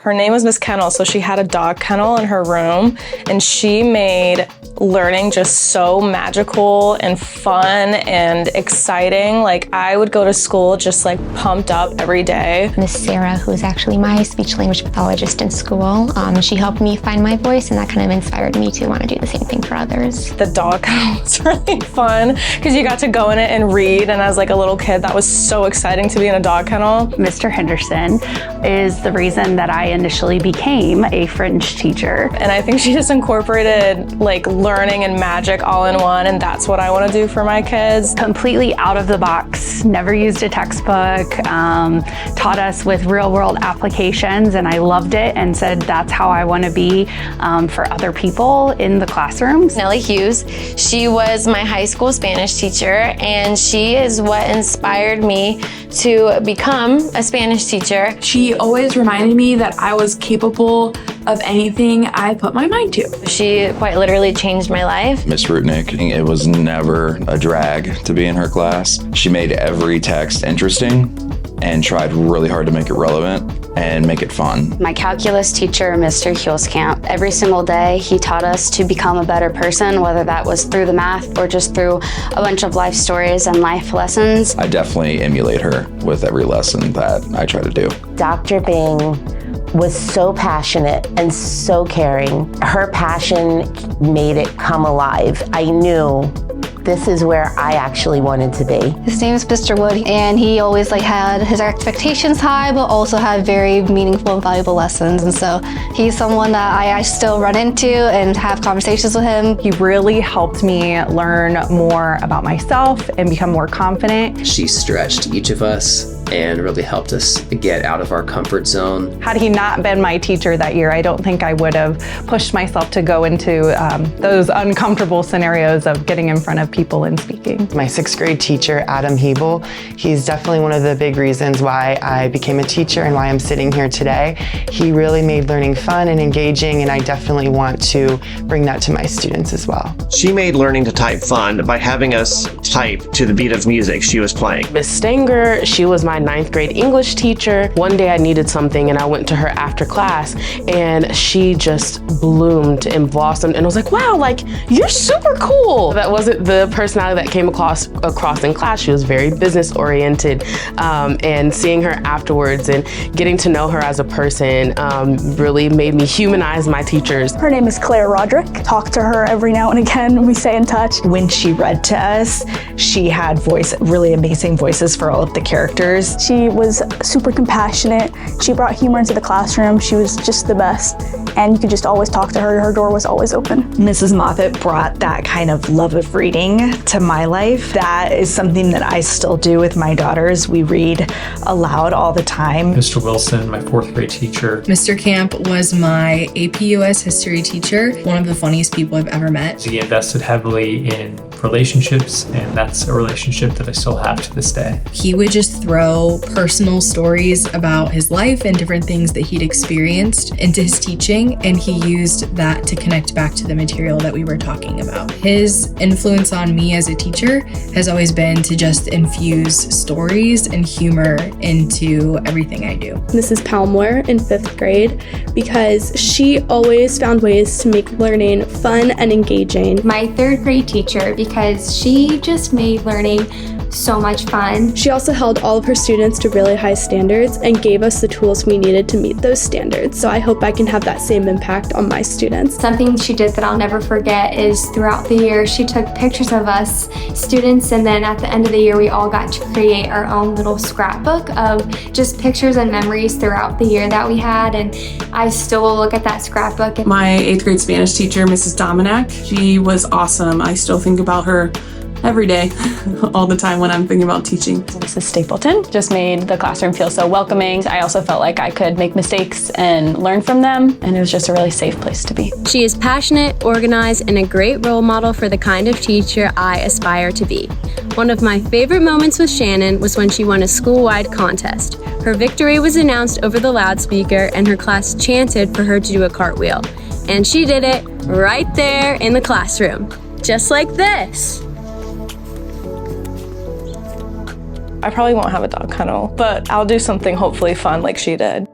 Her name was Miss Kennel, so she had a dog kennel in her room, and she made learning just so magical and fun and exciting. Like, I would go to school just like pumped up every day. Miss Sarah, who is actually my speech language pathologist in school, she helped me find my voice, and that kind of inspired me to want to do the same thing for others. The dog kennel was really fun because you got to go in it and read, and as like a little kid, that was so exciting to be in a dog kennel. Mr. Henderson is the reason that I initially became a French teacher. And I think she just incorporated like learning and magic all in one, and that's what I want to do for my kids. Completely out of the box, never used a textbook, taught us with real world applications, and I loved it and said that's how I want to be for other people in the classrooms. Nellie Hughes, she was my high school Spanish teacher, and she is what inspired me to become a Spanish teacher. She always reminded me that I was capable of anything I put my mind to. She quite literally changed my life. Miss Rutnick, it was never a drag to be in her class. She made every text interesting and tried really hard to make it relevant and make it fun. My calculus teacher, Mr. Hulskamp, every single day he taught us to become a better person, whether that was through the math or just through a bunch of life stories and life lessons. I definitely emulate her with every lesson that I try to do. Dr. Bing was so passionate and so caring. Her passion made it come alive. I knew this is where I actually wanted to be. His name is Mr. Wood, and he always had his expectations high, but also had very meaningful and valuable lessons. And so he's someone that I still run into and have conversations with him. He really helped me learn more about myself and become more confident. She stretched each of us and really helped us get out of our comfort zone. Had he not been my teacher that year, I don't think I would have pushed myself to go into those uncomfortable scenarios of getting in front of people and speaking. My 6th grade teacher, Adam Hebel, he's definitely one of the big reasons why I became a teacher and why I'm sitting here today. He really made learning fun and engaging, and I definitely want to bring that to my students as well. She made learning to type fun by having us type to the beat of music she was playing. Miss Stanger, she was my 9th grade English teacher. One day I needed something and I went to her after class, and she just bloomed and blossomed, and I was like, wow, like, you're super cool. That wasn't the personality that came across in class. She was very business oriented, and seeing her afterwards and getting to know her as a person really made me humanize my teachers. Her name is Claire Roderick. Talk to her every now and again. We stay in touch. When she read to us, she had really amazing voices for all of the characters. She was super compassionate. She brought humor into the classroom. She was just the best, and you could just always talk to her. Her door was always open. Mrs. Moffat brought that kind of love of reading to my life. That is something that I still do with my daughters. We read aloud all the time. Mr. Wilson, my 4th grade teacher. Mr. Camp was my AP US history teacher, one of the funniest people I've ever met. He invested heavily in relationships, and that's a relationship that I still have to this day. He would just throw personal stories about his life and different things that he'd experienced into his teaching, and he used that to connect back to the material that we were talking about. His influence on me as a teacher has always been to just infuse stories and humor into everything I do. Mrs. Palmore in 5th grade, because she always found ways to make learning fun and engaging. My 3rd grade teacher, because she just made learning so much fun. She also held all of her students to really high standards and gave us the tools we needed to meet those standards. So I hope I can have that same impact on my students. Something she did that I'll never forget is throughout the year, she took pictures of us students, and then at the end of the year, we all got to create our own little scrapbook of just pictures and memories throughout the year that we had. And I still will look at that scrapbook. My 8th grade Spanish teacher, Mrs. Dominic, she was awesome. I still think about her every day, all the time when I'm thinking about teaching. Mrs. Stapleton just made the classroom feel so welcoming. I also felt like I could make mistakes and learn from them, and it was just a really safe place to be. She is passionate, organized, and a great role model for the kind of teacher I aspire to be. One of my favorite moments with Shannon was when she won a school-wide contest. Her victory was announced over the loudspeaker, and her class chanted for her to do a cartwheel. And she did it right there in the classroom, just like this. I probably won't have a dog kennel, but I'll do something hopefully fun like she did.